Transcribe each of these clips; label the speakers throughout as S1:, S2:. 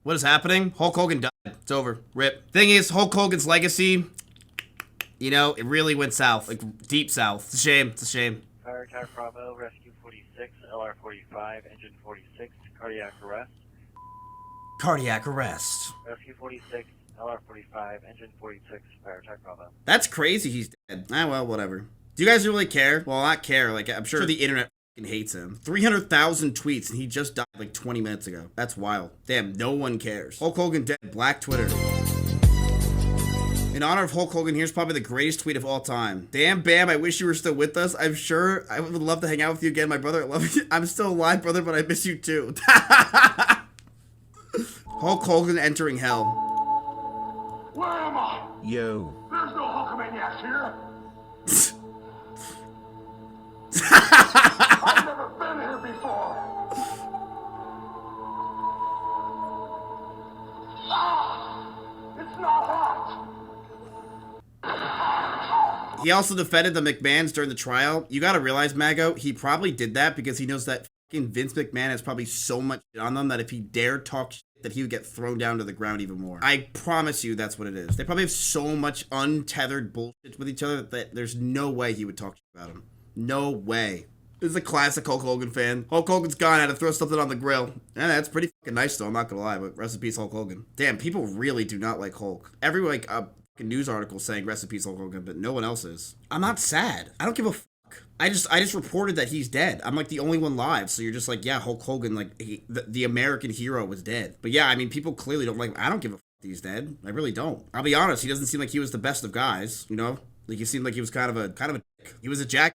S1: What is happening? Hulk Hogan died. It's over. Rip. Thing is, Hulk Hogan's legacy, you know, it really went south. Like, deep south. It's a shame. It's a shame.
S2: Fire attack Bravo, Rescue 46, LR 45, Engine 46, cardiac arrest.
S1: Cardiac arrest.
S2: Rescue 46, LR 45, Engine 46, fire attack Bravo.
S1: That's crazy he's dead. Ah, well, whatever. Do you guys really care? Well, not care. Like, I'm sure the internet fucking hates him. 300,000 tweets and he just died like 20 minutes ago. That's wild. Damn, no one cares. Hulk Hogan dead. Black Twitter. In honor of Hulk Hogan, here's probably the greatest tweet of all time. Damn, Bam, I wish you were still with us. I'm sure I would love to hang out with you again, my brother. I love you. I'm still alive, brother, but I miss you too. Hulk Hogan entering hell.
S3: Where am I?
S4: Yo.
S3: There's no Hulkamaniacs here. I've never been here before. Ah! It's not hot.
S1: He also defended the McMahons during the trial. You gotta realize, Mago, he probably did that because he knows that fucking Vince McMahon has probably so much shit on them that if he dared talk shit, that he would get thrown down to the ground even more. I promise you that's what it is. They probably have so much untethered bullshit with each other that there's no way he would talk shit about him. No way. This is a classic Hulk Hogan fan. Hulk Hogan's gone. I had to throw something on the grill. Yeah, that's pretty fucking nice though, I'm not gonna lie, but rest in peace Hulk Hogan. Damn, people really do not like Hulk. Every like news article saying rest in peace Hulk Hogan, but no one else is. I'm not sad. I don't give a fuck. I just reported that he's dead. I'm like the only one live, so you're just like, yeah, Hulk Hogan, like the American hero was dead. But yeah, I mean, people clearly don't like him. I don't give a fuck that he's dead. I really don't. I'll be honest. He doesn't seem like he was the best of guys. You know, like he seemed like he was kind of a dick. He was a jackass.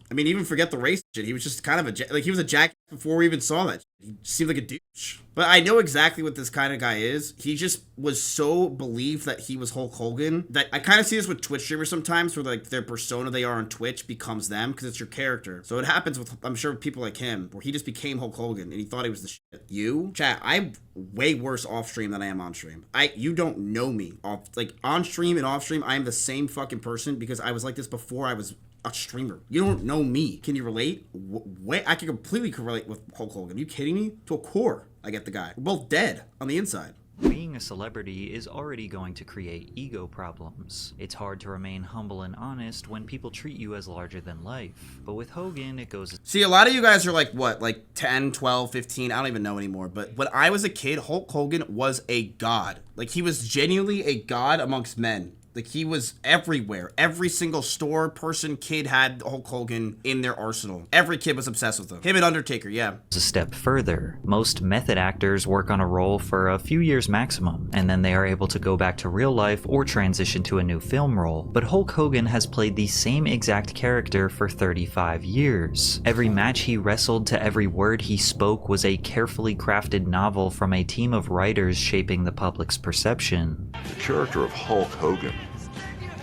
S1: I mean, even forget the race shit. He was just kind of he was a jackass before we even saw that. He seemed like a douche. But I know exactly what this kind of guy is. He just was so believed that he was Hulk Hogan that I kind of see this with Twitch streamers sometimes where like their persona they are on Twitch becomes them because it's your character. So it happens with, I'm sure, people like him where he just became Hulk Hogan and he thought he was the shit. You? Chat, I'm way worse off stream than I am on stream. You don't know me. Like on stream and off stream, I am the same fucking person because I was like this before I was a streamer. You don't know me. Can you relate? Wait, I can completely relate with Hulk Hogan. Are you kidding me? To a core, I get the guy. We're both dead on the inside.
S5: Being a celebrity is already going to create ego problems. It's hard to remain humble and honest when people treat you as larger than life. But with Hogan, it goes...
S1: See, a lot of you guys are like, what, like 10, 12, 15, I don't even know anymore. But when I was a kid, Hulk Hogan was a god. Like, he was genuinely a god amongst men. Like, he was everywhere. Every single store, person, kid had Hulk Hogan in their arsenal. Every kid was obsessed with him. Him and Undertaker, yeah.
S5: A step further. Most method actors work on a role for a few years maximum, and then they are able to go back to real life or transition to a new film role. But Hulk Hogan has played the same exact character for 35 years. Every match he wrestled to every word he spoke was a carefully crafted novel from a team of writers shaping the public's perception.
S6: The character of Hulk Hogan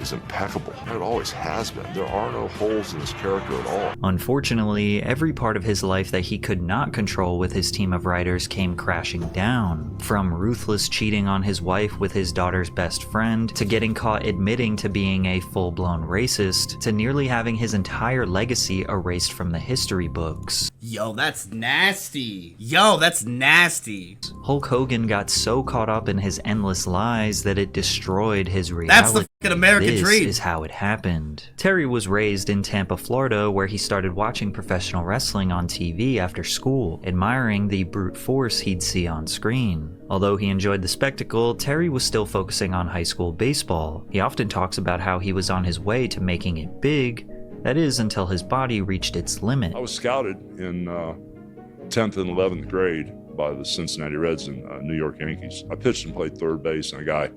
S6: is impeccable. It always has been. There are no holes in his character at all.
S5: Unfortunately, every part of his life that he could not control with his team of writers came crashing down. From ruthless cheating on his wife with his daughter's best friend, to getting caught admitting to being a full-blown racist, to nearly having his entire legacy erased from the history books.
S1: Yo, that's nasty. Yo, that's nasty.
S5: Hulk Hogan got so caught up in his endless lies that it destroyed his reality.
S1: That's the fucking American dream.
S5: This is how it happened. Terry was raised in Tampa, Florida, where he started watching professional wrestling on TV after school, admiring the brute force he'd see on screen. Although he enjoyed the spectacle, Terry was still focusing on high school baseball. He often talks about how he was on his way to making it big, that is, until his body reached its limit.
S6: I was scouted in 10th and 11th grade by the Cincinnati Reds and New York Yankees. I pitched and played third base, and a guy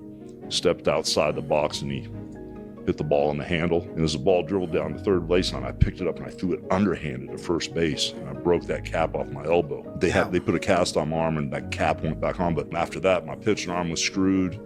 S6: stepped outside the box and he hit the ball in the handle. And as the ball dribbled down the third base line, I picked it up and I threw it underhanded to first base, and I broke that cap off my elbow. They put a cast on my arm and that cap went back on, but after that, my pitching arm was screwed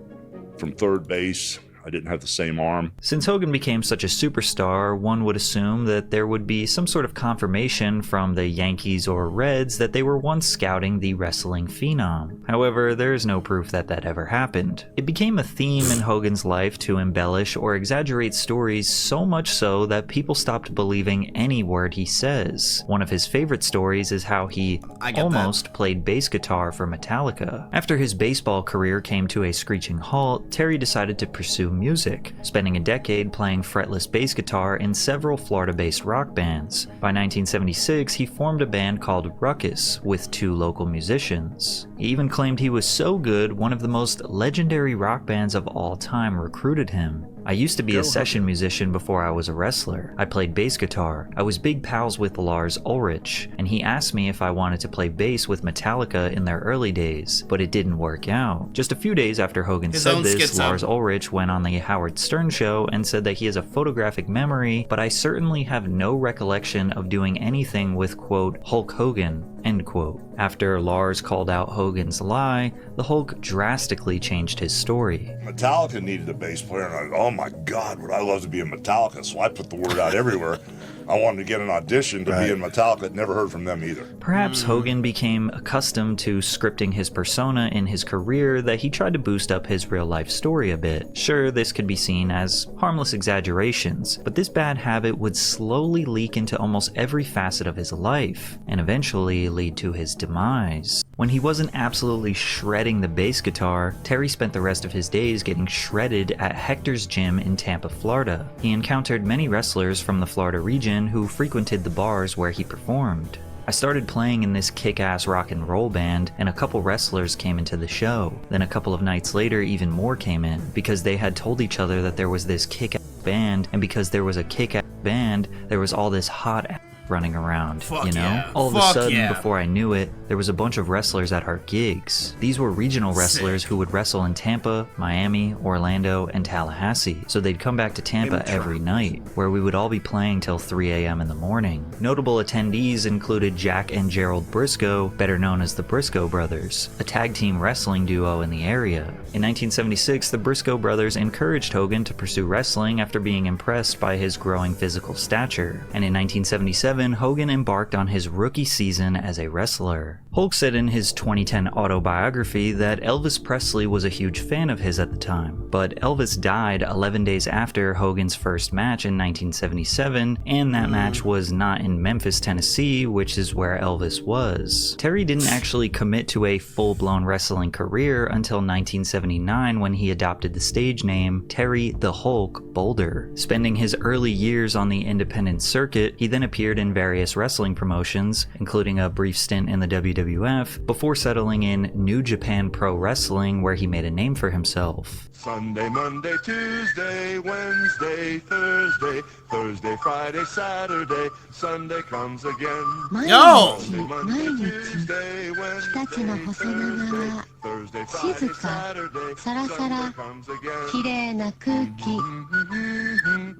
S6: from third base. I didn't have the same arm.
S5: Since Hogan became such a superstar, one would assume that there would be some sort of confirmation from the Yankees or Reds that they were once scouting the wrestling phenom. However, there is no proof that that ever happened. It became a theme in Hogan's life to embellish or exaggerate stories, so much so that people stopped believing any word he says. One of his favorite stories is how he almost played bass guitar for Metallica. After his baseball career came to a screeching halt, Terry decided to pursue music, spending a decade playing fretless bass guitar in several Florida-based rock bands. By 1976, he formed a band called Ruckus with 2 local musicians. He even claimed he was so good, one of the most legendary rock bands of all time recruited him. I used to be a session musician before I was a wrestler. I played bass guitar. I was big pals with Lars Ulrich, and he asked me if I wanted to play bass with Metallica in their early days, but it didn't work out. Just a few days after Hogan said this, Lars Ulrich went on the Howard Stern show and said that he has a photographic memory, but I certainly have no recollection of doing anything with, quote, Hulk Hogan, end quote. After Lars called out Hogan's lie, the Hulk drastically changed his story.
S6: Metallica needed a bass player, and I go, oh my God, would I love to be in Metallica? So I put the word out everywhere. I wanted to get an audition to be in Metallica. Never heard from them either.
S5: Perhaps Hogan became accustomed to scripting his persona in his career that he tried to boost up his real-life story a bit. Sure, this could be seen as harmless exaggerations, but this bad habit would slowly leak into almost every facet of his life, and eventually lead to his demise. When he wasn't absolutely shredding the bass guitar, Terry spent the rest of his days getting shredded at Hector's Gym in Tampa, Florida. He encountered many wrestlers from the Florida region who frequented the bars where he performed. I started playing in this kick-ass rock and roll band, and a couple wrestlers came into the show. Then a couple of nights later, even more came in, because they had told each other that there was this kick-ass band, and because there was a kick-ass band, there was all this hot ass running around, you know?
S1: Yeah.
S5: All of a sudden, before I knew it, there was a bunch of wrestlers at our gigs. These were regional wrestlers who would wrestle in Tampa, Miami, Orlando, and Tallahassee. So they'd come back to Tampa every night, where we would all be playing till 3 a.m. in the morning. Notable attendees included Jack and Gerald Briscoe, better known as the Briscoe Brothers, a tag team wrestling duo in the area. In 1976, the Briscoe Brothers encouraged Hogan to pursue wrestling after being impressed by his growing physical stature. And in 1977, Hogan embarked on his rookie season as a wrestler. Hulk said in his 2010 autobiography that Elvis Presley was a huge fan of his at the time, but Elvis died 11 days after Hogan's first match in 1977, and that match was not in Memphis, Tennessee, which is where Elvis was. Terry didn't actually commit to a full-blown wrestling career until 1979 when he adopted the stage name Terry the Hulk Boulder. Spending his early years on the independent circuit, he then appeared in various wrestling promotions, including a brief stint in the WWF, before settling in New Japan Pro Wrestling, where he made a name for himself.
S4: Sunday, Monday, Tuesday, Wednesday, Thursday, Thursday, Friday, Saturday, Sunday comes again.
S1: Yo!
S4: Monday, Monday, Tuesday, Wednesday, Thursday, Thursday, Friday, Saturday, Sunday comes again.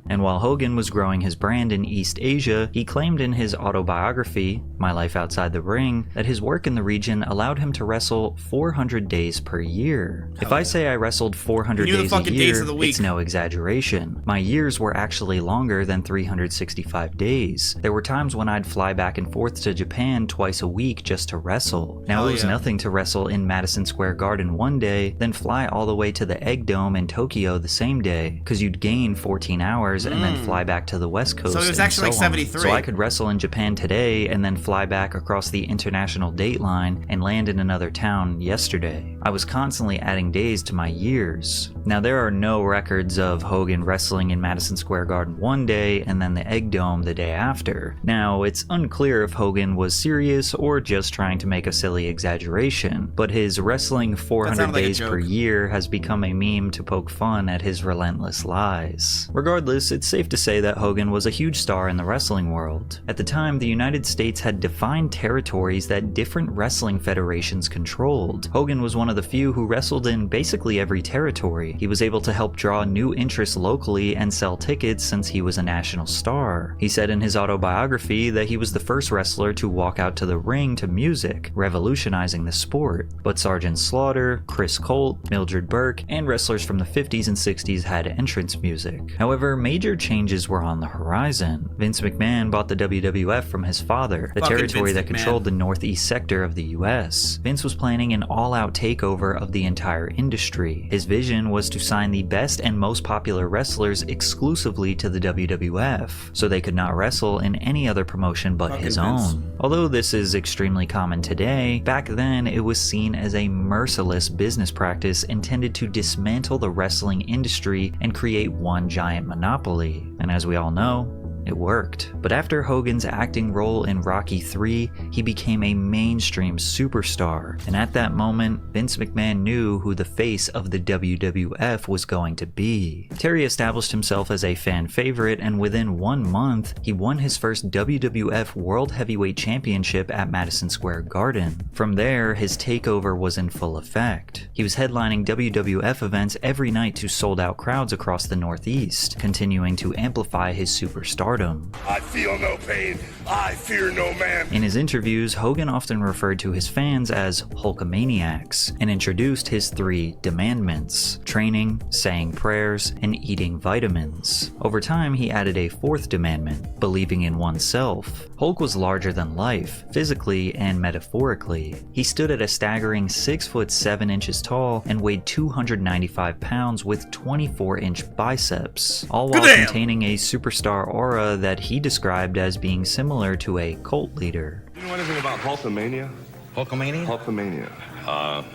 S5: And while Hogan was growing his brand in East Asia, he claimed in his autobiography, My Life Outside the Ring, that his work in the region allowed him to wrestle 400 days per year. If I say I wrestled 400 days a year, it's no exaggeration. My years were actually longer than 365 days. There were times when I'd fly back and forth to Japan twice a week just to wrestle. Now it was nothing to wrestle in Madison Square Garden one day, then fly all the way to the Egg Dome in Tokyo the same day, because you'd gain 14 hours and then fly back to the West Coast.
S1: So it was actually like 73.
S5: So I could wrestle in Japan today and then fly back across the international date line and land in another town yesterday. I was constantly adding days to my years. Now there are no records of Hogan wrestling in Madison Square Garden one day and then the Egg Dome the day after. Now it's unclear if Hogan was serious or just trying to make a silly exaggeration, but his wrestling 400 days per year has become a meme to poke fun at his relentless lies. Regardless, it's safe to say that Hogan was a huge star in the wrestling world. At the time, the United States had defined territories that different wrestling federations controlled. Hogan was one of the few who wrestled in basically every territory. He was able to help draw new interest locally and sell tickets since he was a national star. He said in his autobiography that he was the first wrestler to walk out to the ring to music, revolutionizing the sport. But Sergeant Slaughter, Chris Colt, Mildred Burke, and wrestlers from the 50s and 60s had entrance music. However, major changes were on the horizon. Vince McMahon bought the WWF from his father, the territory that controlled the northeast sector of the US. Vince was planning an all-out takeover of the entire industry. His vision was to sign the best and most popular wrestlers exclusively to the WWF, so they could not wrestle in any other promotion but his own. Although this is extremely common today, back then it was seen as a merciless business practice intended to dismantle the wrestling industry and create one giant monopoly. And as we all know, it worked. But after Hogan's acting role in Rocky III, he became a mainstream superstar. And at that moment, Vince McMahon knew who the face of the WWF was going to be. Terry established himself as a fan favorite, and within 1 month, he won his first WWF World Heavyweight Championship at Madison Square Garden. From there, his takeover was in full effect. He was headlining WWF events every night to sold-out crowds across the Northeast, continuing to amplify his superstardom.
S7: I feel no pain. I fear no man.
S5: In his interviews, Hogan often referred to his fans as Hulkamaniacs and introduced his 3 demandments: training, saying prayers, and eating vitamins. Over time, he added a 4th demandment: believing in oneself. Hulk was larger than life, physically and metaphorically. He stood at a staggering 6 foot 7 inches tall and weighed 295 pounds with 24-inch biceps, all while containing a superstar aura that he described as being similar to a cult leader.
S7: Do you know anything about Hulkamania?
S8: Hulkamania?
S7: Hulkamania.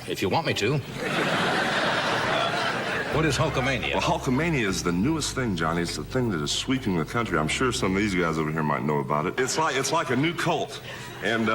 S8: If you want me to. What is Hulkamania?
S7: Well, Hulkamania is the newest thing, Johnny. It's the thing that is sweeping the country. I'm sure some of these guys over here might know about it. It's like a new cult. And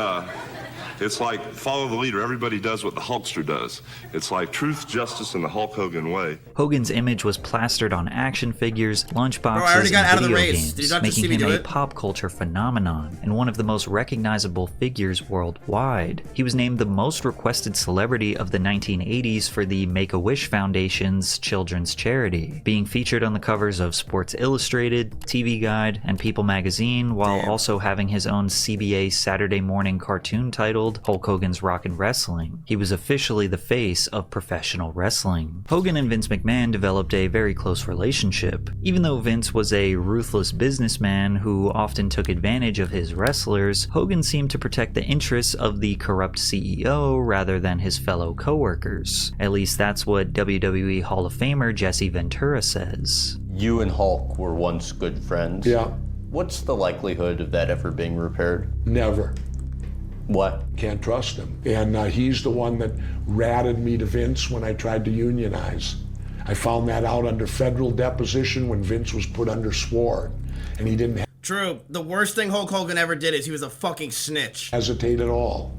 S7: it's like follow the leader. Everybody does what the Hulkster does. It's like truth, justice, and the Hulk Hogan way.
S5: Hogan's image was plastered on action figures, lunchboxes, and video games, making him a pop culture phenomenon and one of the most recognizable figures worldwide. He was named the most requested celebrity of the 1980s for the Make-A-Wish Foundation's children's charity, being featured on the covers of Sports Illustrated, TV Guide, and People magazine, while also having his own CBA Saturday morning cartoon titled Hulk Hogan's Rockin' Wrestling. He was officially the face of professional wrestling. Hogan and Vince McMahon developed a very close relationship. Even though Vince was a ruthless businessman who often took advantage of his wrestlers, Hogan seemed to protect the interests of the corrupt CEO rather than his fellow co-workers. At least that's what WWE Hall of Famer Jesse Ventura says.
S9: You and Hulk were once good friends.
S10: Yeah.
S9: What's the likelihood of that ever being repaired?
S10: Never.
S9: What?
S10: Can't trust him. And he's the one that ratted me to Vince when I tried to unionize. I found that out under federal deposition when Vince was put under sword. And he didn't
S1: True. The worst thing Hulk Hogan ever did is he was a fucking snitch.
S10: Hesitate at all.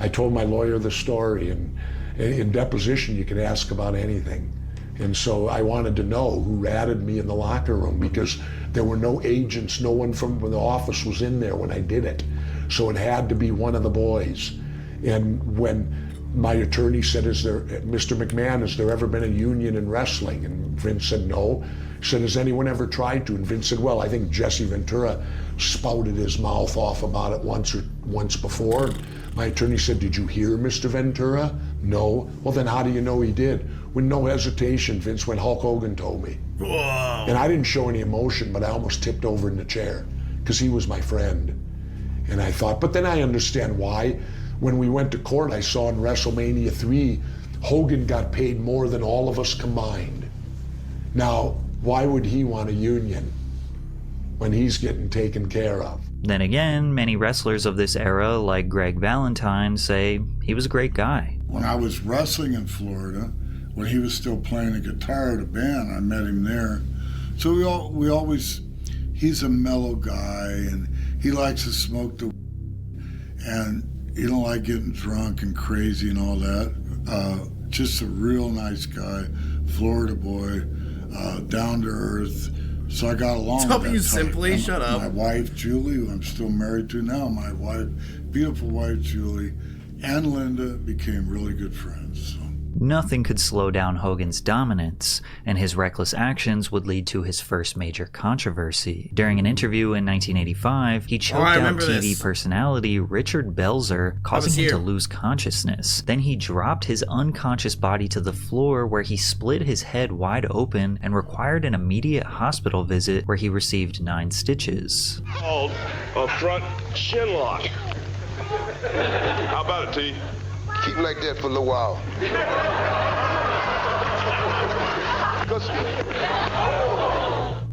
S10: I told my lawyer the story, and in deposition you can ask about anything. And so I wanted to know who ratted me in the locker room, because there were no agents, no one from the office was in there when I did it. So it had to be one of the boys. And when my attorney said, Mr. McMahon, has there ever been a union in wrestling? And Vince said, no. He said, has anyone ever tried to? And Vince said, well, I think Jesse Ventura spouted his mouth off about it once before. My attorney said, did you hear Mr. Ventura? No. Well, then how do you know he did? With no hesitation, Vince went, Hulk Hogan told me.
S1: Whoa.
S10: And I didn't show any emotion, but I almost tipped over in the chair because he was my friend. And I thought, but then I understand why. When we went to court, I saw in WrestleMania 3, Hogan got paid more than all of us combined. Now, why would he want a union when he's getting taken care of?
S5: Then again, many wrestlers of this era, like Greg Valentine, say he was a great guy.
S11: When I was wrestling in Florida, when he was still playing the guitar at a band, I met him there. So we always, he's a mellow guy, and he likes to smoke the and he don't like getting drunk and crazy and all that. Just a real nice guy, Florida boy, down to earth, So I got along
S1: W
S11: with that type.
S1: Simply,
S11: And
S1: shut up.
S11: My wife, Julie, who I'm still married to now, my wife, beautiful wife, Julie, and Linda became really good friends. So.
S5: Nothing could slow down Hogan's dominance, and his reckless actions would lead to his first major controversy. During an interview in 1985, he choked out TV personality Richard Belzer, causing him to lose consciousness. Then he dropped his unconscious body to the floor, where he split his head wide open and required an immediate hospital visit where he received 9 stitches.
S7: Called a front shin lock. How about it, T?
S3: Keep like that for a little while.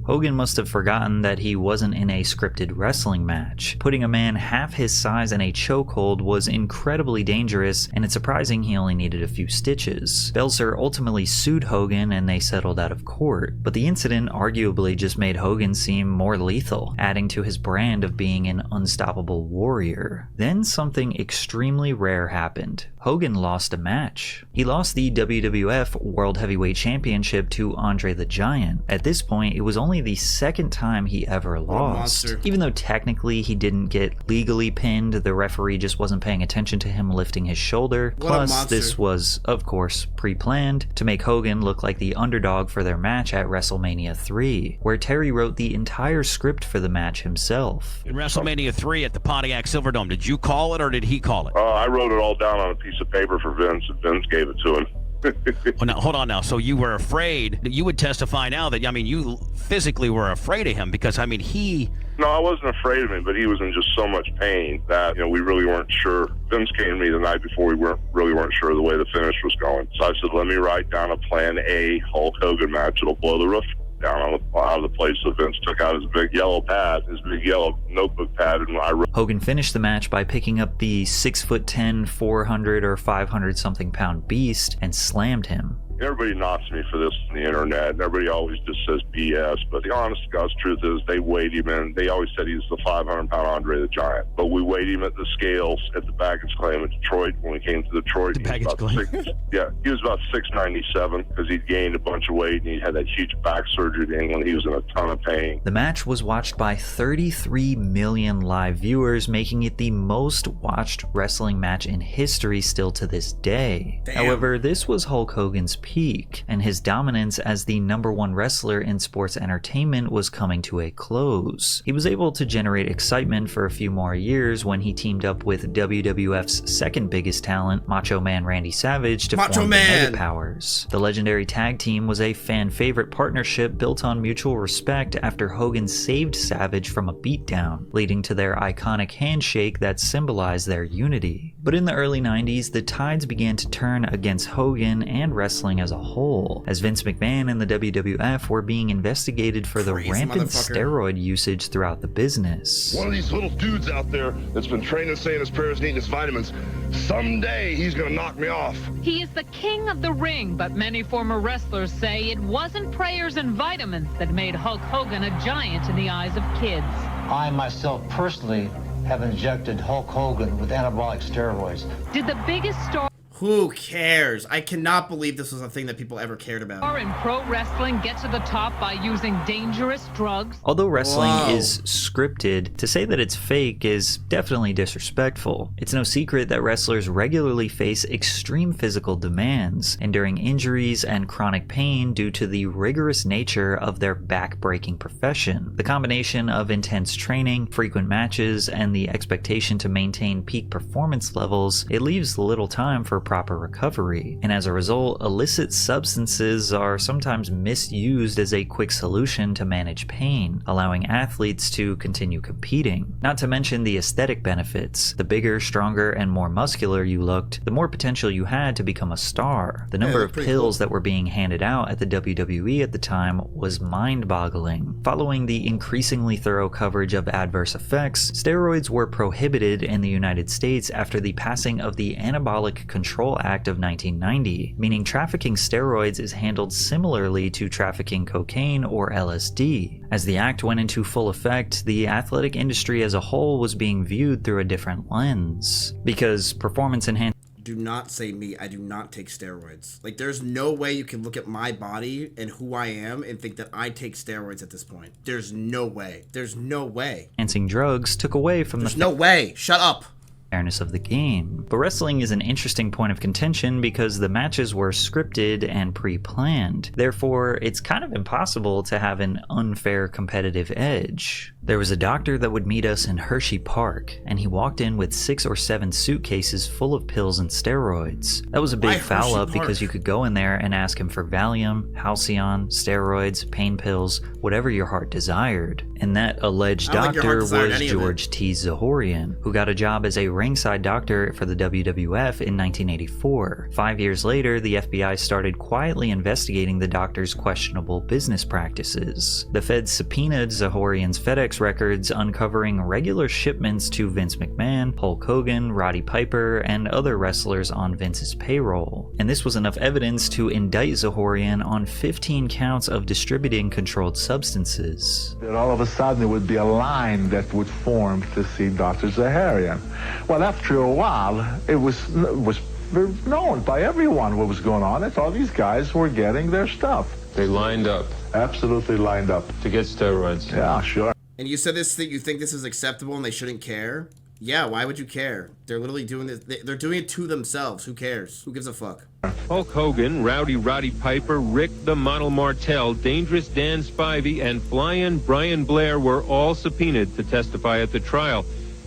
S5: Hogan must have forgotten that he wasn't in a scripted wrestling match. Putting a man half his size in a chokehold was incredibly dangerous, and it's surprising he only needed a few stitches. Belzer ultimately sued Hogan and they settled out of court, but the incident arguably just made Hogan seem more lethal, adding to his brand of being an unstoppable warrior. Then something extremely rare happened. Hogan lost a match. He lost the WWF World Heavyweight Championship to Andre the Giant. At this point, it was only the second time he ever lost. Even though technically he didn't get legally pinned, the referee just wasn't paying attention to him lifting his shoulder. Plus, this was, of course, pre-planned to make Hogan look like the underdog for their match at WrestleMania 3, where Terry wrote the entire script for the match himself.
S12: In WrestleMania 3 at the Pontiac Silverdome, did you call it or did he call it?
S7: I wrote it all down on a piece of paper for Vince, and Vince gave it to him.
S12: Well, now, hold on now. So you were afraid. You would testify now that, I mean, you physically were afraid of him because, I mean, he...
S7: No, I wasn't afraid of him, but he was in just so much pain that, we really weren't sure. Vince came to me the night before. We really weren't sure the way the finish was going. So I said, let me write down a plan A Hulk Hogan match. It'll blow the roof down out of the place. So Vince took out his big yellow pad, his big yellow notebook pad, and I wrote.
S5: Hogan finished the match by picking up the 6'10", 400 or 500 something pound beast and slammed him.
S7: Everybody knocks me for this on the internet, and everybody always just says BS. But the honest to God's truth is they weighed him in. They always said he's the 500-pound Andre the Giant. But we weighed him at the scales at the baggage claim in Detroit. When we came to Detroit, he was about 697 because he'd gained a bunch of weight, and he had that huge back surgery in England. He was in a ton of pain.
S5: The match was watched by 33 million live viewers, making it the most watched wrestling match in history still to this day.
S1: Damn.
S5: However, this was Hulk Hogan's peak, and his dominance as the #1 wrestler in sports entertainment was coming to a close. He was able to generate excitement for a few more years when he teamed up with WWF's second biggest talent, Macho Man Randy Savage, to form the Mega Powers. The legendary tag team was a fan-favorite partnership built on mutual respect after Hogan saved Savage from a beatdown, leading to their iconic handshake that symbolized their unity. But in the early 90s, the tides began to turn against Hogan and wrestling as a whole, as Vince McMahon and the WWF were being investigated for the rampant steroid usage throughout the business.
S7: One of these little dudes out there that's been training, saying his prayers, and eating his vitamins, someday he's gonna knock me off.
S13: He is the king of the ring, but many former wrestlers say it wasn't prayers and vitamins that made Hulk Hogan a giant in the eyes of kids.
S14: I myself personally have injected Hulk Hogan with anabolic steroids.
S13: Did the biggest star
S1: Who cares? I cannot believe this was a thing that people ever cared about.
S13: in pro wrestling get to the top by using dangerous drugs?
S5: Although wrestling is scripted, to say that it's fake is definitely disrespectful. It's no secret that wrestlers regularly face extreme physical demands, enduring injuries and chronic pain due to the rigorous nature of their back-breaking profession. The combination of intense training, frequent matches, and the expectation to maintain peak performance levels, it leaves little time for proper recovery, and as a result, illicit substances are sometimes misused as a quick solution to manage pain, allowing athletes to continue competing. Not to mention the aesthetic benefits. The bigger, stronger, and more muscular you looked, the more potential you had to become a star. The number of pills that were being handed out at the WWE at the time was mind-boggling. Following the increasingly thorough coverage of adverse effects, steroids were prohibited in the United States after the passing of the Anabolic Control Act of 1990, meaning trafficking steroids is handled similarly to trafficking cocaine or LSD. As the act went into full effect, the athletic industry as a whole was being viewed through a different lens, because performance enhancing
S1: do not say me. I do not take steroids. Like, there's no way you can look at my body and who I am and think that I take steroids at this point. There's no way. There's no way.
S5: Enhancing drugs took away from
S1: There's no way. Shut up.
S5: fairness of the game. But wrestling is an interesting point of contention because the matches were scripted and pre-planned. Therefore, it's kind of impossible to have an unfair competitive edge. There was a doctor that would meet us in Hershey Park, and he walked in with 6 or 7 suitcases full of pills and steroids. That was a big foul up because you could go in there and ask him for Valium, Halcyon, steroids, pain pills, whatever your heart desired. And that alleged doctor was George T. Zahorian, who got a job as a ringside doctor for the WWF in 1984. 5 years later, the FBI started quietly investigating the doctor's questionable business practices. The feds subpoenaed Zahorian's FedEx records, uncovering regular shipments to Vince McMahon, Hulk Hogan, Roddy Piper, and other wrestlers on Vince's payroll. And this was enough evidence to indict Zahorian on 15 counts of distributing controlled substances.
S15: That all of a sudden there would be a line that would form to see Dr. Zahorian. Well, after a while, it was known by everyone what was going on. That's all these guys were getting their stuff.
S16: They lined up.
S15: Absolutely lined up.
S16: To get steroids.
S15: Yeah, sure.
S1: And you said this, that you think this is acceptable and they shouldn't care? Yeah, why would you care? They're literally doing this. They're doing it to themselves. Who cares? Who gives a fuck?
S16: Hulk Hogan, Roddy Piper, Rick the Model Martel, Dangerous Dan Spivey, and Flying Brian Blair were all subpoenaed to testify at the trial.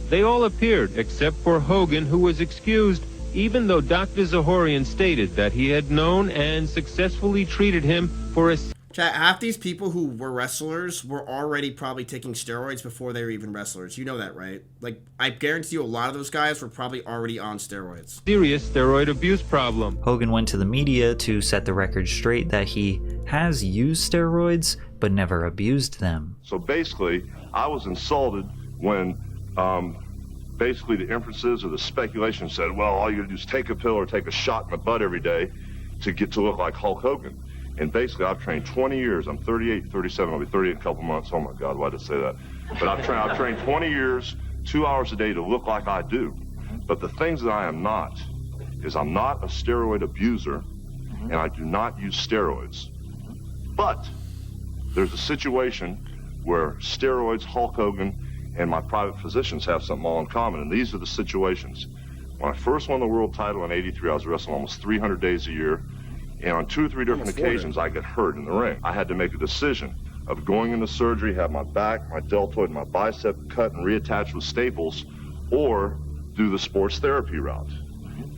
S16: They all appeared, except for Hogan, who was excused, even though Dr. Zahorian stated that he had known and successfully treated him for a...
S1: Chat, half these people who were wrestlers were already probably taking steroids before they were even wrestlers. You know that, right? Like, I guarantee you a lot of those guys were probably already on steroids.
S16: Serious steroid abuse problem.
S5: Hogan went to the media to set the record straight that he has used steroids, but never abused them.
S7: So basically, I was insulted when basically the inferences or the speculation said, well, all you gotta do is take a pill or take a shot in the butt every day to get to look like Hulk Hogan. And basically, I've trained 20 years. I'm 38, 37. I'll be 30 in a couple months. Oh, my God, why did I say that? But I've trained 20 years, 2 hours a day to look like I do. But the things that I am not is I'm not a steroid abuser, and I do not use steroids. But there's a situation where steroids, Hulk Hogan, and my private physicians have something all in common, and these are the situations. When I first won the world title in '83, I was wrestling almost 300 days a year. And on 2 or 3 different occasions, I got hurt in the ring. I had to make a decision of going into surgery, have my back, my deltoid, and my bicep cut and reattached with staples, or do the sports therapy route.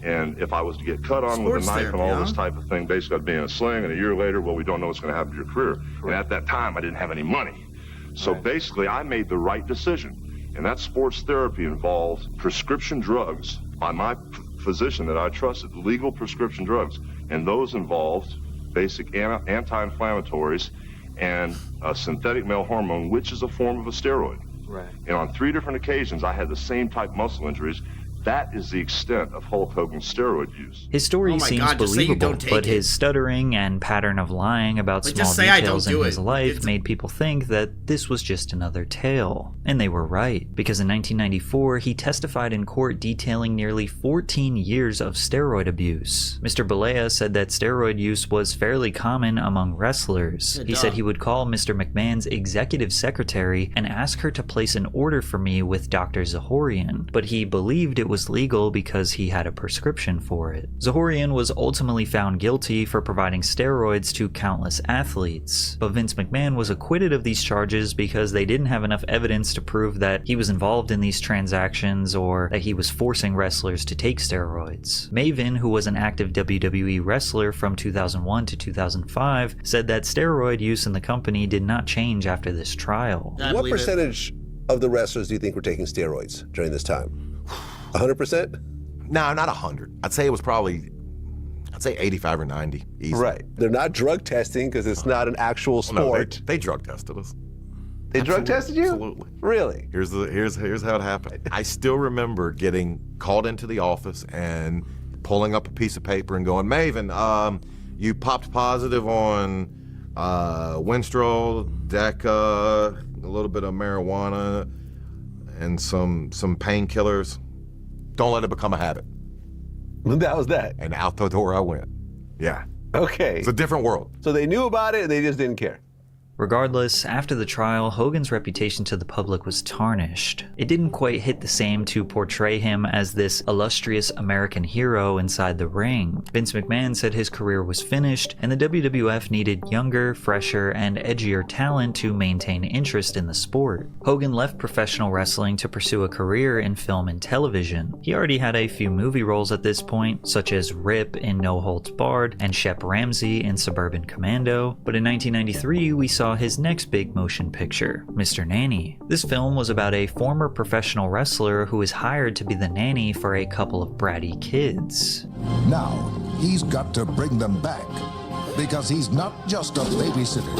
S7: And if I was to get cut on with a knife and all this type of thing, basically I'd be in a sling, and a year later, well, we don't know what's going to happen to your career. And at that time, I didn't have any money. So basically, I made the right decision. And that sports therapy involved prescription drugs by my physician that I trusted, legal prescription drugs. And those involved basic anti-inflammatories and a synthetic male hormone, which is a form of a steroid.
S16: Right.
S7: And on 3 different occasions, I had the same type muscle injuries. That is the extent of Hulk Hogan's steroid use.
S5: His story seems believable, but his stuttering and pattern of lying about small details in his life made people think that this was just another tale. And they were right, because in 1994, he testified in court detailing nearly 14 years of steroid abuse. Mr. Balea said that steroid use was fairly common among wrestlers. He said he would call Mr. McMahon's executive secretary and ask her to place an order for me with Dr. Zahorian, but he believed it was legal because he had a prescription for it. Zahorian was ultimately found guilty for providing steroids to countless athletes, but Vince McMahon was acquitted of these charges because they didn't have enough evidence to prove that he was involved in these transactions or that he was forcing wrestlers to take steroids. Maven, who was an active WWE wrestler from 2001 to 2005, said that steroid use in the company did not change after this trial.
S17: What percentage of the wrestlers do you think were taking steroids during this time? 100%?
S18: No, not 100. I'd say it was probably, 85 or 90. Easy.
S17: Right. They're not drug testing because it's not an actual sport.
S18: No, they drug tested us.
S17: They drug tested you?
S18: Absolutely.
S17: Really?
S18: Here's how it happened. I still remember getting called into the office and pulling up a piece of paper and going, Maven, you popped positive on Winstrol, Deca, a little bit of marijuana, and some painkillers. Don't let it become a habit.
S19: That was that.
S18: And out the door I went. Yeah.
S19: Okay.
S18: It's a different world.
S19: So they knew about it, and they just didn't care.
S5: Regardless, after the trial, Hogan's reputation to the public was tarnished. It didn't quite hit the same to portray him as this illustrious American hero inside the ring. Vince McMahon said his career was finished, and the WWF needed younger, fresher, and edgier talent to maintain interest in the sport. Hogan left professional wrestling to pursue a career in film and television. He already had a few movie roles at this point, such as Rip in No Holds Barred and Shep Ramsey in Suburban Commando, but in 1993 we saw his next big motion picture, Mr. Nanny. This film was about a former professional wrestler who is hired to be the nanny for a couple of bratty kids.
S20: Now, he's got to bring them back, because he's not just a babysitter.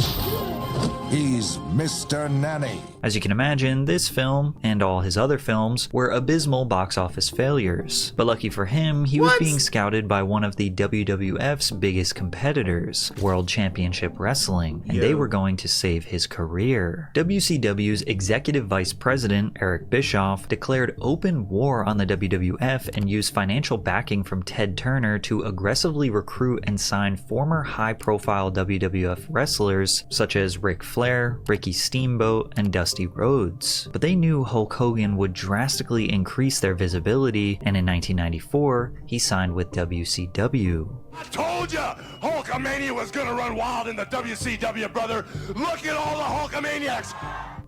S20: He's Mr. Nanny.
S5: As you can imagine, this film, and all his other films, were abysmal box office failures. But lucky for him, he was being scouted by one of the WWF's biggest competitors, World Championship Wrestling, and they were going to save his career. WCW's Executive Vice President, Eric Bischoff, declared open war on the WWF and used financial backing from Ted Turner to aggressively recruit and sign former high-profile WWF wrestlers such as Ric Flair, Ricky Steamboat, and Dusty Rhodes. But they knew Hulk Hogan would drastically increase their visibility, and in 1994, he signed with WCW.
S7: I told ya, Hulkamania was gonna run wild in the WCW, brother. Look at all the Hulkamaniacs.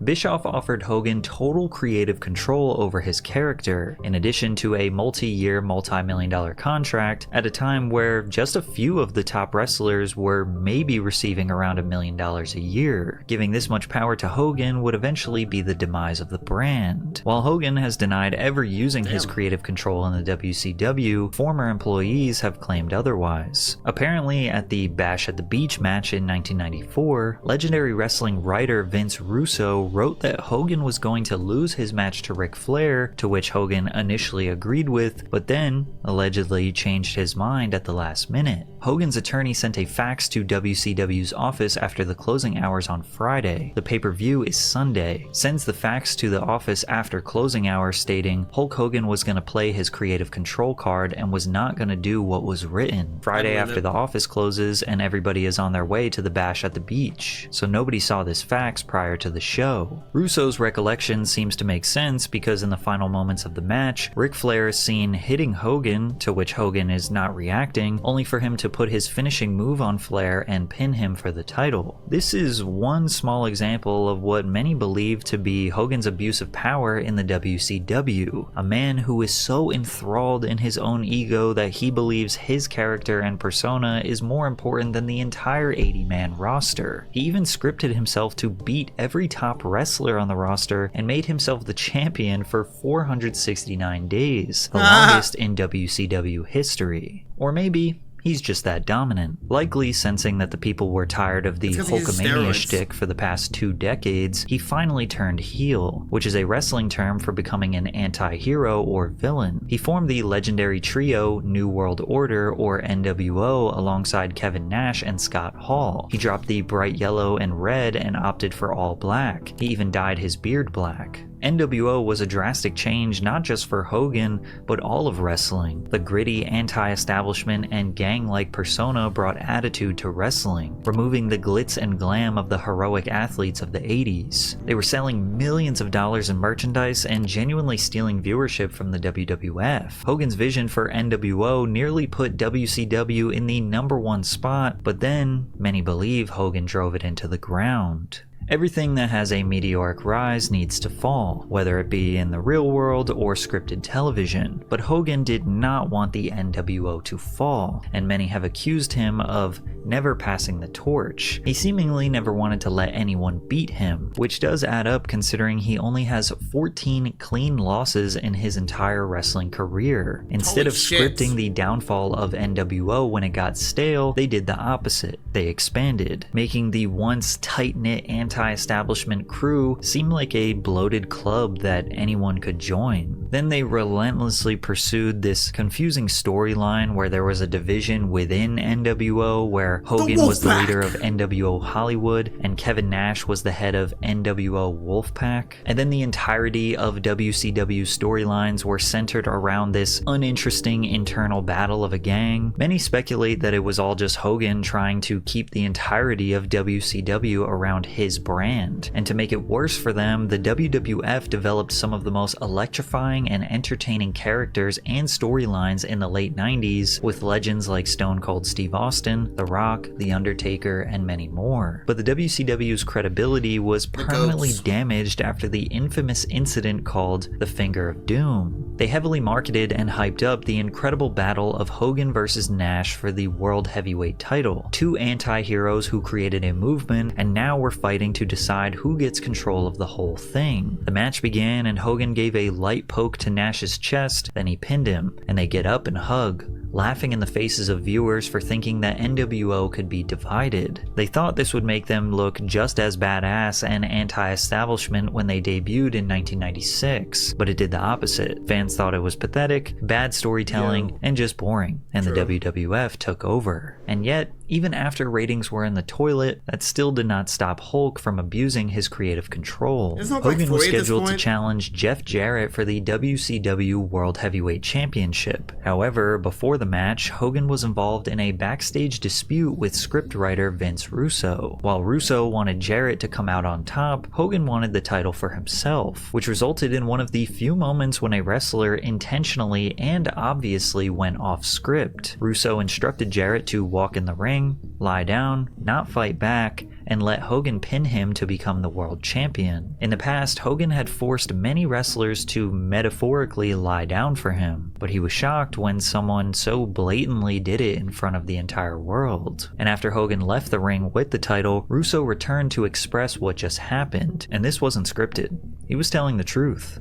S5: Bischoff offered Hogan total creative control over his character, in addition to a multi-year, multi-million-dollar contract at a time where just a few of the top wrestlers were maybe receiving around $1 million a year. Giving this much power to Hogan would eventually be the demise of the brand. While Hogan has denied ever using his creative control in the WCW, former employees have claimed otherwise. Apparently, at the Bash at the Beach match in 1994, legendary wrestling writer Vince Russo wrote that Hogan was going to lose his match to Ric Flair, to which Hogan initially agreed with, but then allegedly changed his mind at the last minute. Hogan's attorney sent a fax to WCW's office after the closing hours on Friday. The pay-per-view is Sunday. Sends the fax to the office after closing hours stating Hulk Hogan was going to play his creative control card and was not going to do what was written. Friday after the office closes and everybody is on their way to the Bash at the Beach, so nobody saw this fax prior to the show. Russo's recollection seems to make sense because in the final moments of the match, Ric Flair is seen hitting Hogan, to which Hogan is not reacting, only for him to put his finishing move on Flair and pin him for the title. This is one small example of what many believe to be Hogan's abuse of power in the WCW, a man who is so enthralled in his own ego that he believes his character and persona is more important than the entire 80-man roster. He even scripted himself to beat every top wrestler on the roster and made himself the champion for 469 days, the longest in WCW history. Or maybe he's just that dominant. Likely sensing that the people were tired of the Hulkamania shtick for the past 2 decades, he finally turned heel, which is a wrestling term for becoming an anti-hero or villain. He formed the legendary trio New World Order, or NWO, alongside Kevin Nash and Scott Hall. He dropped the bright yellow and red and opted for all black. He even dyed his beard black. NWO was a drastic change not just for Hogan, but all of wrestling. The gritty, anti-establishment, and gang-like persona brought attitude to wrestling, removing the glitz and glam of the heroic athletes of the 80s. They were selling millions of dollars in merchandise and genuinely stealing viewership from the WWF. Hogan's vision for NWO nearly put WCW in the #1 spot, but then, many believe Hogan drove it into the ground. Everything that has a meteoric rise needs to fall, whether it be in the real world or scripted television. But Hogan did not want the NWO to fall, and many have accused him of never passing the torch. He seemingly never wanted to let anyone beat him, which does add up considering he only has 14 clean losses in his entire wrestling career. Instead of scripting the downfall of NWO when it got stale, they did the opposite. They expanded, making the once tight-knit anti-establishment crew seem like a bloated club that anyone could join. Then they relentlessly pursued this confusing storyline where there was a division within NWO where Hogan was the leader of NWO Hollywood and Kevin Nash was the head of NWO Wolfpack. And then the entirety of WCW storylines were centered around this uninteresting internal battle of a gang. Many speculate that it was all just Hogan trying to keep the entirety of WCW around his brand. And to make it worse for them, the WWF developed some of the most electrifying and entertaining characters and storylines in the late 90s with legends like Stone Cold Steve Austin, The Rock, The Undertaker, and many more. But the WCW's credibility was permanently damaged after the infamous incident called the Finger of Doom. They heavily marketed and hyped up the incredible battle of Hogan versus Nash for the World Heavyweight title. Two anti-heroes who created a movement and now were fighting to decide who gets control of the whole thing. The match began and Hogan gave a light poke to Nash's chest, then he pinned him, and they get up and hug, laughing in the faces of viewers for thinking that NWO could be divided. They thought this would make them look just as badass and anti-establishment when they debuted in 1996, but it did the opposite. Fans thought it was pathetic, bad storytelling, and just boring, and the WWF took over. And yet, even after ratings were in the toilet, that still did not stop Hulk from abusing his creative control. Hogan was scheduled to challenge Jeff Jarrett for the WCW World Heavyweight Championship. However, before the match, Hogan was involved in a backstage dispute with scriptwriter Vince Russo. While Russo wanted Jarrett to come out on top, Hogan wanted the title for himself, which resulted in one of the few moments when a wrestler intentionally and obviously went off script. Russo instructed Jarrett to walk in the ring, lie down, not fight back, and let Hogan pin him to become the world champion. In the past, Hogan had forced many wrestlers to metaphorically lie down for him, but he was shocked when someone so blatantly did it in front of the entire world. And after Hogan left the ring with the title, Russo returned to express what just happened, and this wasn't scripted. He was telling the truth.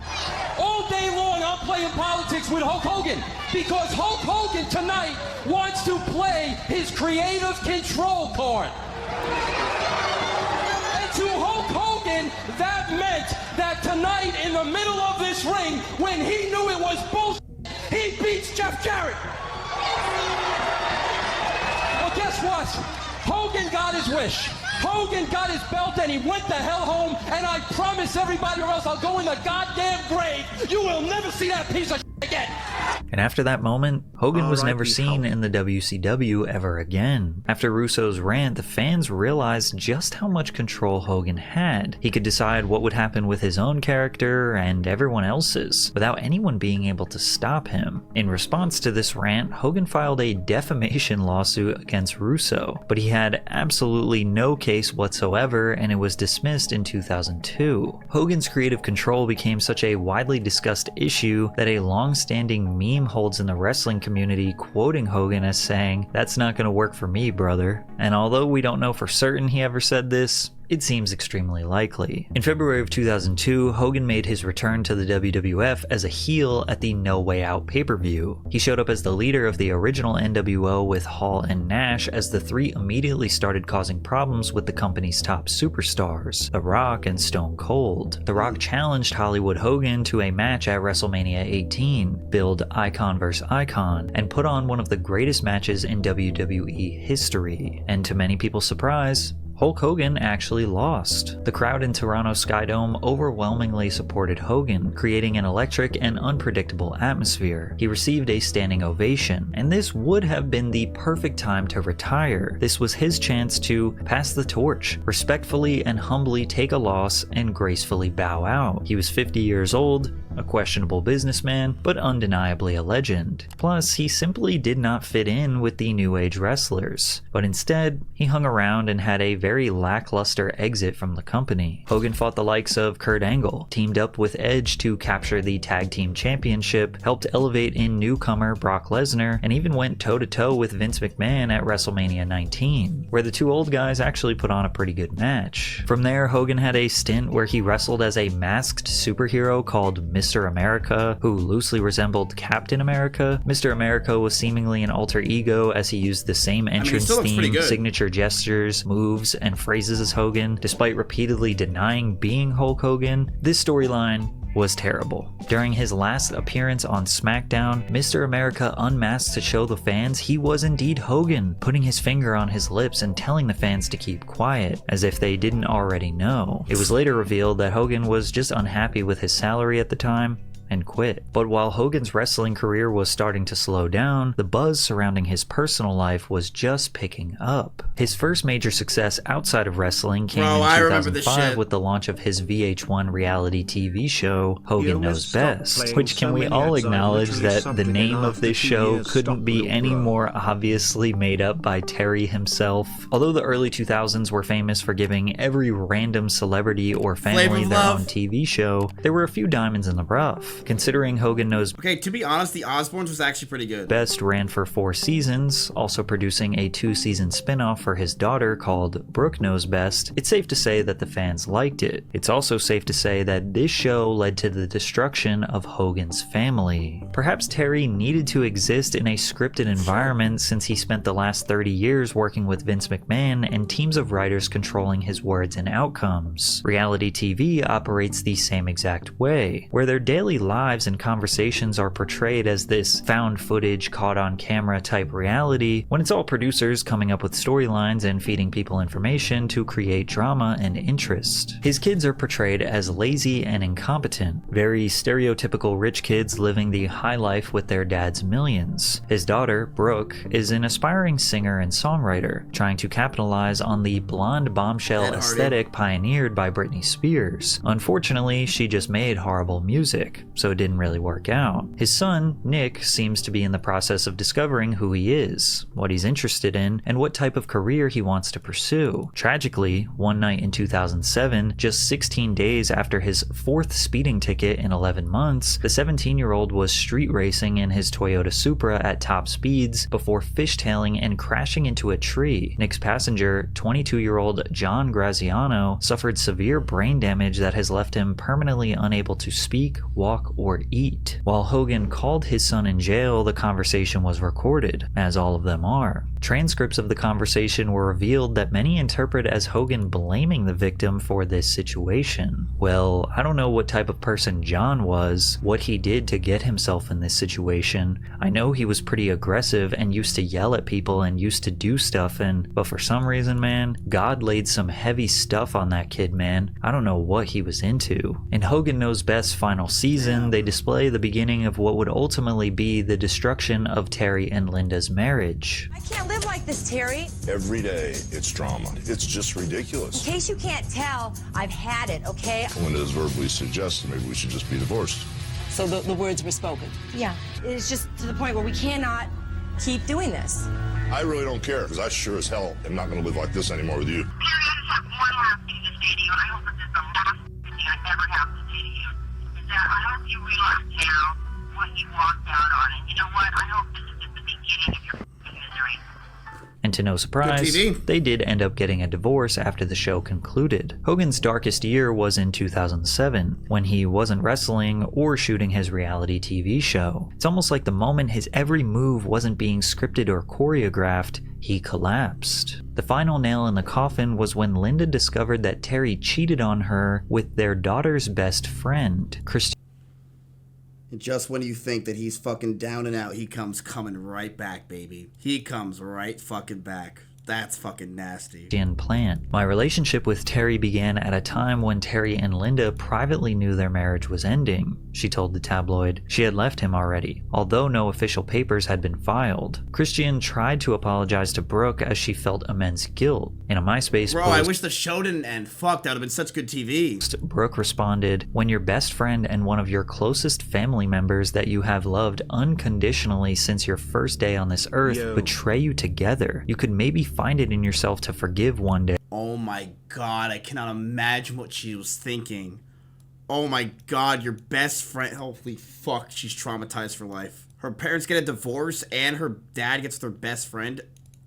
S21: All day long, I'm playing politics with Hulk Hogan because Hulk Hogan tonight wants to play his creative control card. And to Hulk Hogan, that meant that tonight in the middle of this ring, when he knew it was bullshit, he beats Jeff Jarrett. Well, guess what? Hogan got his wish. Hogan got his belt and he went the hell home, and I promise everybody else I'll go in the goddamn grave. You will never see that piece of shit again.
S5: And after that moment, Hogan was never seen in the WCW ever again. After Russo's rant, the fans realized just how much control Hogan had. He could decide what would happen with his own character and everyone else's, without anyone being able to stop him. In response to this rant, Hogan filed a defamation lawsuit against Russo, but he had absolutely no case whatsoever, and it was dismissed in 2002. Hogan's creative control became such a widely discussed issue that a long-standing meme holds in the wrestling community, quoting Hogan as saying, "That's not gonna work for me, brother." And although we don't know for certain he ever said this, it seems extremely likely. In February of 2002, Hogan made his return to the WWF as a heel at the No Way Out pay-per-view. He showed up as the leader of the original NWO with Hall and Nash, as the three immediately started causing problems with the company's top superstars, The Rock and Stone Cold. The Rock challenged Hollywood Hogan to a match at WrestleMania 18, billed Icon vs. Icon, and put on one of the greatest matches in WWE history. And to many people's surprise, Hulk Hogan actually lost. The crowd in Toronto Skydome overwhelmingly supported Hogan, creating an electric and unpredictable atmosphere. He received a standing ovation, and this would have been the perfect time to retire. This was his chance to pass the torch, respectfully and humbly take a loss, and gracefully bow out. He was 50 years old, a questionable businessman, but undeniably a legend. Plus, he simply did not fit in with the New Age wrestlers, but instead, he hung around and had a very lackluster exit from the company. Hogan fought the likes of Kurt Angle, teamed up with Edge to capture the Tag Team Championship, helped elevate in newcomer Brock Lesnar, and even went toe-to-toe with Vince McMahon at WrestleMania 19, where the two old guys actually put on a pretty good match. From there, Hogan had a stint where he wrestled as a masked superhero called Mr. America, who loosely resembled Captain America. Mr. America was seemingly an alter ego, as he used the same entrance theme, signature gestures, moves, and phrases as Hogan, despite repeatedly denying being Hulk Hogan. This storyline was terrible. During his last appearance on SmackDown, Mr. America unmasked to show the fans he was indeed Hogan, putting his finger on his lips and telling the fans to keep quiet, as if they didn't already know. It was later revealed that Hogan was just unhappy with his salary at the time and quit. But while Hogan's wrestling career was starting to slow down, the buzz surrounding his personal life was just picking up. His first major success outside of wrestling came in 2005 with the launch of his VH1 reality TV show, Hogan Knows Best, which can we all acknowledge that the name of this show couldn't be any more obviously made up by Terry himself. Although the early 2000s were famous for giving every random celebrity or family their own TV show, there were a few diamonds in the rough. Considering Hogan Knows
S1: Okay, to be honest, the Osbournes was actually pretty good.
S5: Best ran for 4 seasons, also producing a 2-season spin-off for his daughter called Brooke Knows Best. It's safe to say that the fans liked it. It's also safe to say that this show led to the destruction of Hogan's family. Perhaps Terry needed to exist in a scripted environment since he spent the last 30 years working with Vince McMahon and teams of writers controlling his words and outcomes. Reality TV operates the same exact way, where their daily lives and conversations are portrayed as this found footage caught on camera type reality, when it's all producers coming up with storylines and feeding people information to create drama and interest. His kids are portrayed as lazy and incompetent, very stereotypical rich kids living the high life with their dad's millions. His daughter, Brooke, is an aspiring singer and songwriter, trying to capitalize on the blonde bombshell aesthetic pioneered by Britney Spears. Unfortunately, she just made horrible music, so it didn't really work out. His son, Nick, seems to be in the process of discovering who he is, what he's interested in, and what type of career he wants to pursue. Tragically, one night in 2007, just 16 days after his 4th speeding ticket in 11 months, the 17-year-old was street racing in his Toyota Supra at top speeds before fishtailing and crashing into a tree. Nick's passenger, 22-year-old John Graziano, suffered severe brain damage that has left him permanently unable to speak, walk, or eat. While Hogan called his son in jail, the conversation was recorded, as all of them are. Transcripts of the conversation were revealed that many interpret as Hogan blaming the victim for this situation. Well, I don't know what type of person John was, what he did to get himself in this situation. I know he was pretty aggressive and used to yell at people and used to do stuff, but for some reason, man, God laid some heavy stuff on that kid, man. I don't know what he was into. In Hogan Knows Best's final season, they display the beginning of what would ultimately be the destruction of Terry and Linda's marriage.
S2: I can't live like this, Terry.
S22: Every day, it's drama. It's just ridiculous.
S2: In case you can't tell, I've had it, okay?
S22: Linda has verbally suggested maybe we should just be divorced.
S2: So the words were spoken? Yeah. It's just to the point where we cannot keep doing this.
S22: I really don't care, because I sure as hell am not going to live like this anymore with you.
S23: Terry, I just have one last thing to say to you, and I hope this is the last thing I ever have to say to you, is that I hope you realize now what you walked out on, and you know what? I hope this is just the beginning of your misery.
S5: And to no surprise, they did end up getting a divorce after the show concluded. Hogan's darkest year was in 2007, when he wasn't wrestling or shooting his reality TV show. It's almost like the moment his every move wasn't being scripted or choreographed, he collapsed. The final nail in the coffin was when Linda discovered that Terry cheated on her with their daughter's best friend, Christian.
S1: And just when you think that he's fucking down and out, he comes coming right back, baby. He comes right fucking back. That's fucking nasty.
S5: Plant. My relationship with Terry began at a time when Terry and Linda privately knew their marriage was ending, she told the tabloid. She had left him already, although no official papers had been filed. Christian tried to apologize to Brooke as she felt immense guilt. In a MySpace
S1: post, I wish the show didn't end. Fuck, that would have been such good TV.
S5: Brooke responded, "When your best friend and one of your closest family members that you have loved unconditionally since your first day on this earth betray you together, you could maybe find it in yourself to forgive one day."
S1: Oh my god, I cannot imagine what she was thinking. Oh my god, your best friend. Holy fuck, she's traumatized for life. Her parents get a divorce and her dad gets their best friend.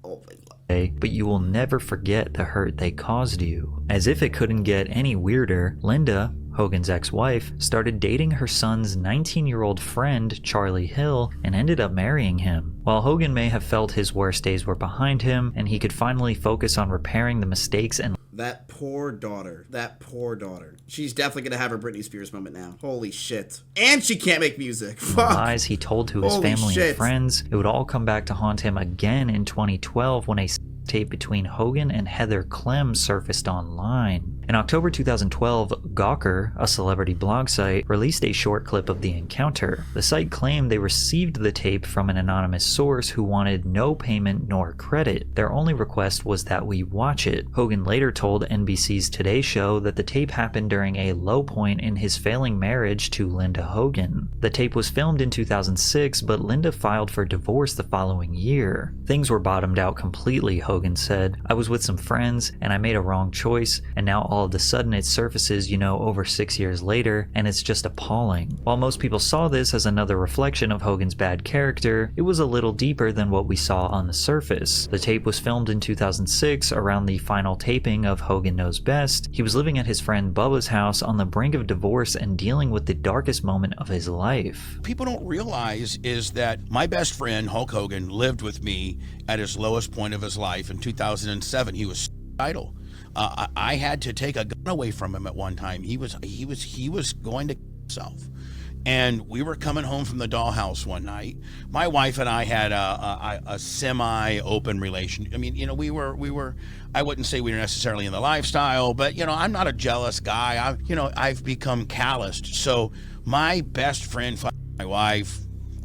S1: Oh my god.
S5: But you will never forget the hurt they caused you. As if it couldn't get any weirder, Linda, Hogan's ex-wife, started dating her son's 19-year-old friend, Charlie Hill, and ended up marrying him. While Hogan may have felt his worst days were behind him and he could finally focus on repairing the mistakes and
S1: that poor daughter. That poor daughter. She's definitely gonna have her Britney Spears moment now. Holy shit. And she can't make music. Fuck.
S5: lies he told to his family and friends, it would all come back to haunt him again in 2012 when a tape between Hogan and Heather Clem surfaced online. In October 2012, Gawker, a celebrity blog site, released a short clip of the encounter. The site claimed they received the tape from an anonymous source who wanted no payment nor credit. Their only request was that we watch it. Hogan later told NBC's Today Show that the tape happened during a low point in his failing marriage to Linda Hogan. The tape was filmed in 2006, but Linda filed for divorce the following year. Things were bottomed out completely, Hogan said. I was with some friends and I made a wrong choice, and now all of a sudden it surfaces, over 6 years later, and it's just appalling. While most people saw this as another reflection of Hogan's bad character, it was a little deeper than what we saw on the surface. The tape was filmed in 2006 around the final taping of Hogan Knows Best. He was living at his friend Bubba's house on the brink of divorce and dealing with the darkest moment of his life.
S12: People don't realize is that my best friend Hulk Hogan lived with me at his lowest point of his life in 2007. He was suicidal. I had to take a gun away from him at one time. He was going to kill himself. And we were coming home from the dollhouse one night. My wife and I had a semi-open relation. I mean, we were. I wouldn't say we were necessarily in the lifestyle, but I'm not a jealous guy. I've become calloused. So my best friend, my wife,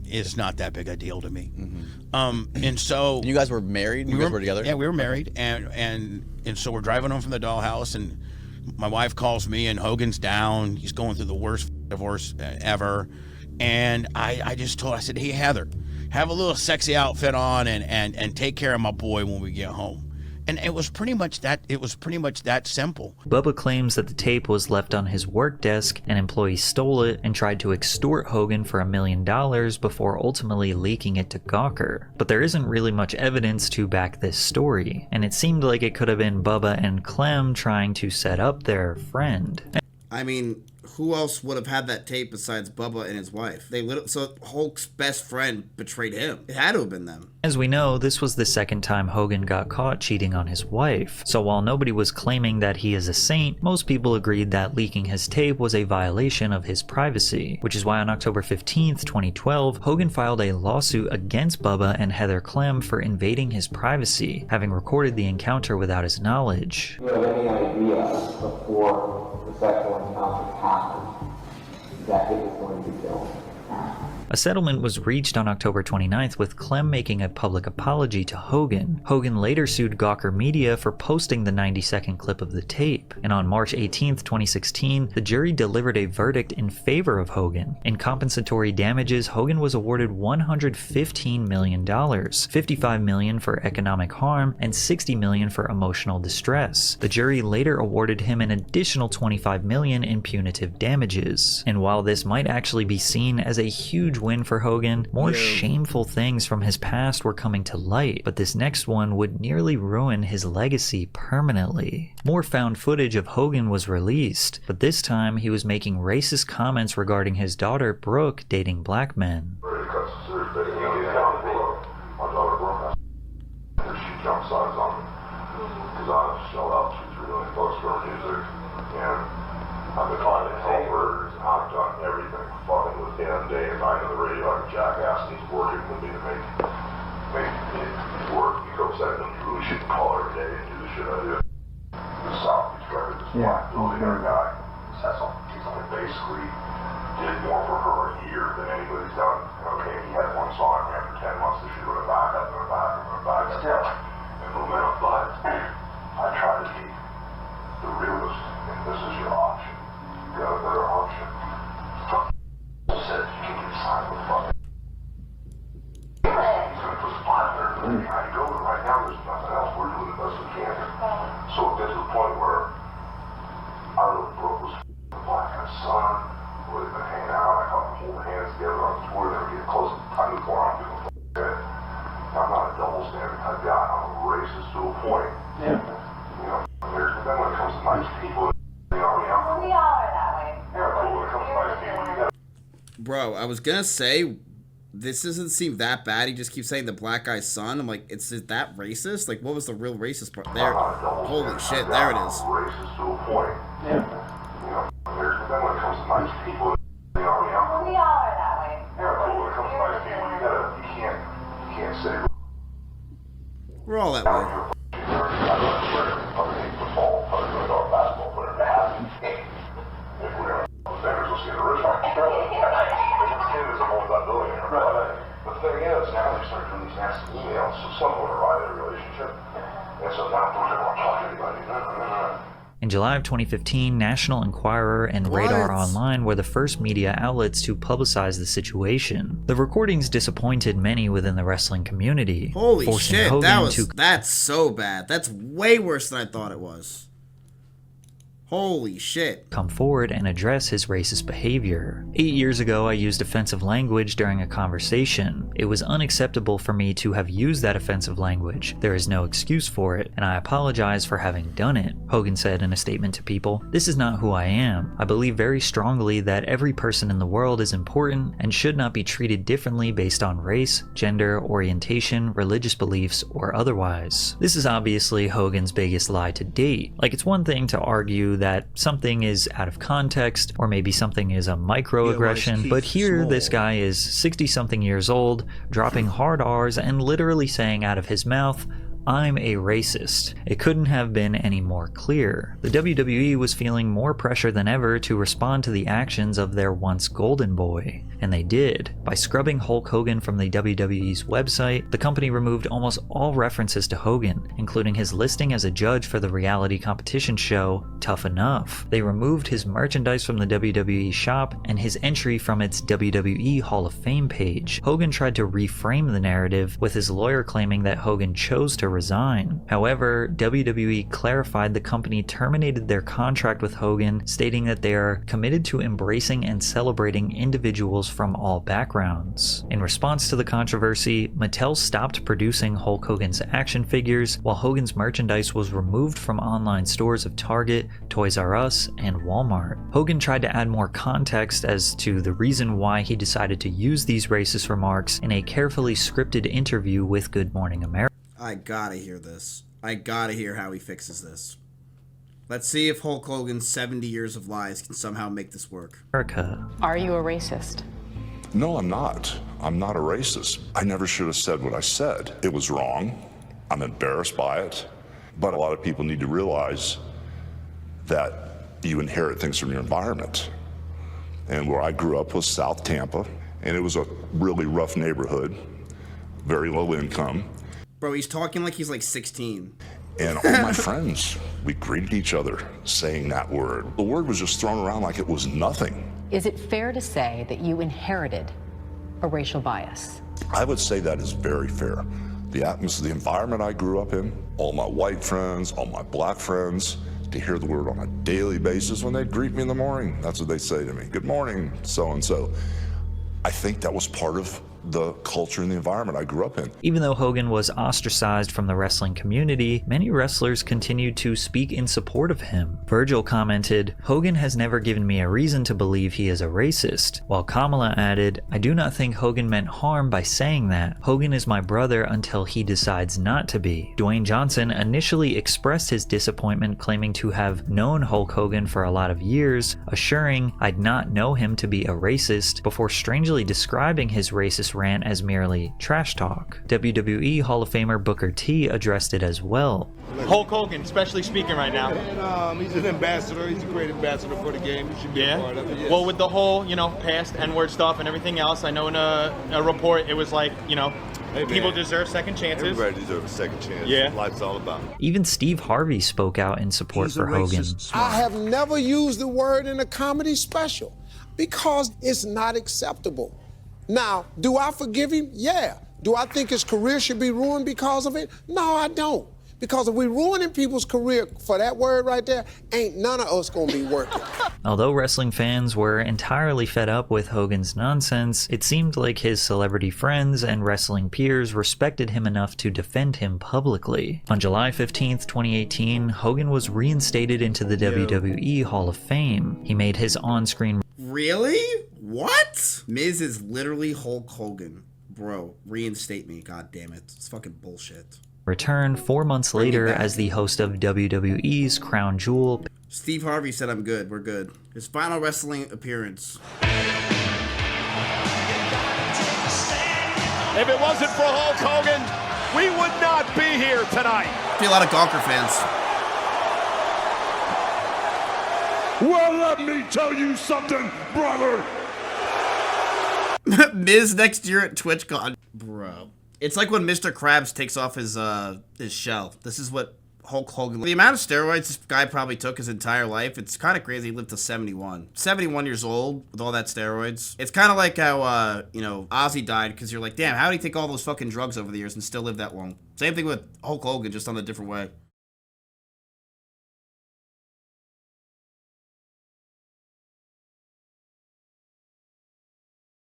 S12: is not that big a deal to me. And so
S4: you guys were married. You guys were together.
S12: Yeah, we were married, and so we're driving home from the dollhouse, and my wife calls me, and Hogan's down. He's going through the worst divorce ever, and I just told her, I said, hey Heather, have a little sexy outfit on and take care of my boy when we get home. And it was pretty much that. It was pretty much that simple.
S5: Bubba claims that the tape was left on his work desk and employees stole it and tried to extort Hogan for $1 million before ultimately leaking it to Gawker. But there isn't really much evidence to back this story, and it seemed like it could have been Bubba and Clem trying to set up their friend.
S1: I mean, who else would have had that tape besides Bubba and his wife? So Hulk's best friend betrayed him. It had to have been them.
S5: As we know, this was the second time Hogan got caught cheating on his wife. So while nobody was claiming that he is a saint, most people agreed that leaking his tape was a violation of his privacy. Which is why on October 15th, 2012, Hogan filed a lawsuit against Bubba and Heather Clem for invading his privacy, having recorded the encounter without his knowledge.
S6: Do you have any idea before the sexual encounter happened that it was going to be filmed?
S5: A settlement was reached on October 29th with Clem making a public apology to Hogan. Hogan later sued Gawker Media for posting the 90-second clip of the tape. And on March 18th, 2016, the jury delivered a verdict in favor of Hogan. In compensatory damages, Hogan was awarded $115 million, $55 million for economic harm, and $60 million for emotional distress. The jury later awarded him an additional $25 million in punitive damages. And while this might actually be seen as a huge win for Hogan, more shameful things from his past were coming to light, but this next one would nearly ruin his legacy permanently. More found footage of Hogan was released, but this time he was making racist comments regarding his daughter Brooke dating black men.
S7: I've been trying to help her. I've done everything fucking with him day and night on the radio like a jackass, and he's working with me to make it work. He goes out and you really shouldn't call every day and do the shit I do. This Southeast driver, this black billionaire guy, he's only basically did more for her a year than anybody's done. Okay, he had one song after 10 months, the shit went back up and back and back and back. And momentum, but I try to be the realist, and this is your option. You got a better option. Said you can get signed with fucking. He's gonna put $500 million trying to go, but right now there's nothing else. We're doing the best we can. So it gets to the point where I really broke was black and his son, where they've been hanging out. I caught them holding hands together on the tour. They were getting close. I knew before I'm doing shit. I'm not a double standard type guy. I'm a racist to a point. Yeah. You know, then when it comes to nice people, we all are that way. Yeah, but when it comes to nice people, you gotta.
S1: Bro, I was gonna say this doesn't seem that bad. He just keeps saying the black guy's son. I'm like, is that racist? Like, what was the real racist part? There. Holy shit, there it is.
S23: Racist to a point. Yeah. Then when it comes to nice people, we all are that way. Yeah, but when it comes to nice people, you can't say.
S1: We're all that way.
S23: The thing is, now they start doing these nasty emails, so someone will arrive at a relationship. And so now don't ever talk to anybody. No.
S5: In July of 2015, National Enquirer and Radar Online were the first media outlets to publicize the situation. The recordings disappointed many within the wrestling community.
S1: Holy shit, that's so bad. That's way worse than I thought it was. Holy shit.
S5: Come forward and address his racist behavior. 8 years ago, I used offensive language during a conversation. It was unacceptable for me to have used that offensive language. There is no excuse for it, and I apologize for having done it, Hogan said in a statement to People. This is not who I am. I believe very strongly that every person in the world is important and should not be treated differently based on race, gender, orientation, religious beliefs, or otherwise. This is obviously Hogan's biggest lie to date. Like, it's one thing to argue that something is out of context, or maybe something is a microaggression, but here this guy is 60-something years old, dropping hard R's and literally saying out of his mouth, "I'm a racist." It couldn't have been any more clear. The WWE was feeling more pressure than ever to respond to the actions of their once golden boy, and they did. By scrubbing Hulk Hogan from the WWE's website, the company removed almost all references to Hogan, including his listing as a judge for the reality competition show Tough Enough. They removed his merchandise from the WWE shop and his entry from its WWE Hall of Fame page. Hogan tried to reframe the narrative, with his lawyer claiming that Hogan chose to resign. However, WWE clarified the company terminated their contract with Hogan, stating that they are committed to embracing and celebrating individuals from all backgrounds. In response to the controversy, Mattel stopped producing Hulk Hogan's action figures, while Hogan's merchandise was removed from online stores of Target, Toys R Us, and Walmart. Hogan tried to add more context as to the reason why he decided to use these racist remarks in a carefully scripted interview with Good Morning America.
S1: I gotta hear this. I gotta hear how he fixes this. Let's see if Hulk Hogan's 70 years of lies can somehow make this work.
S2: Are you a racist?
S22: No, I'm not. I'm not a racist. I never should have said what I said. It was wrong. I'm embarrassed by it. But a lot of people need to realize that you inherit things from your environment. And where I grew up was South Tampa, and it was a really rough neighborhood, very low income.
S1: Bro, he's talking like he's like 16.
S22: And all my friends, we greeted each other saying that word. The word was just thrown around like it was nothing.
S2: Is it fair to say that you inherited a racial bias?
S22: I would say that is very fair. The atmosphere, the environment I grew up in, all my white friends, all my black friends, to hear the word on a daily basis when they'd greet me in the morning. That's what they say to me. Good morning, so-and-so. I think that was part of the culture and the environment I grew up in.
S5: Even though Hogan was ostracized from the wrestling community, many wrestlers continued to speak in support of him. Virgil commented, "Hogan has never given me a reason to believe he is a racist," while Kamala added, "I do not think Hogan meant harm by saying that. Hogan is my brother until he decides not to be." Dwayne Johnson initially expressed his disappointment, claiming to have known Hulk Hogan for a lot of years, assuring, "I'd not know him to be a racist," before strangely describing his racist rant as merely trash talk. WWE Hall of Famer Booker T addressed it as well.
S8: Hulk Hogan, especially speaking right now.
S9: And, he's an ambassador. He's a great ambassador for the game. He should be a part of it. Yes.
S8: Well, with the whole, past N-word stuff and everything else, I know in a report it was like, hey, people deserve second chances.
S22: Everybody deserves a second chance.
S8: Yeah.
S22: Life's all about it.
S5: Even Steve Harvey spoke out in support for Hogan.
S10: I have never used the word in a comedy special because it's not acceptable. Now, do I forgive him? Yeah. Do I think his career should be ruined because of it? No, I don't. Because if we're ruining people's career for that word right there, ain't none of us gonna be working.
S5: Although wrestling fans were entirely fed up with Hogan's nonsense, it seemed like his celebrity friends and wrestling peers respected him enough to defend him publicly. On July 15th, 2018, Hogan was reinstated into the WWE Hall of Fame. He made his on-screen
S1: Really? What? Miz is literally Hulk Hogan. Bro, reinstate me. God damn it. It's fucking bullshit.
S5: Return 4 months later as the host of WWE's Crown Jewel.
S1: Steve Harvey said, I'm good. We're good. His final wrestling appearance.
S3: If it wasn't for Hulk Hogan, we would not be here tonight.
S1: Be a lot of Gawker fans.
S9: Well, let me tell you something, brother.
S1: Miz next year at TwitchCon. Bro. It's like when Mr. Krabs takes off his shell. This is what Hulk Hogan... The amount of steroids this guy probably took his entire life, it's kind of crazy. He lived to 71. 71 years old with all that steroids. It's kind of like how, you know, Ozzy died because you're like, damn, how did he take all those fucking drugs over the years and still live that long? Same thing with Hulk Hogan, just on a different way.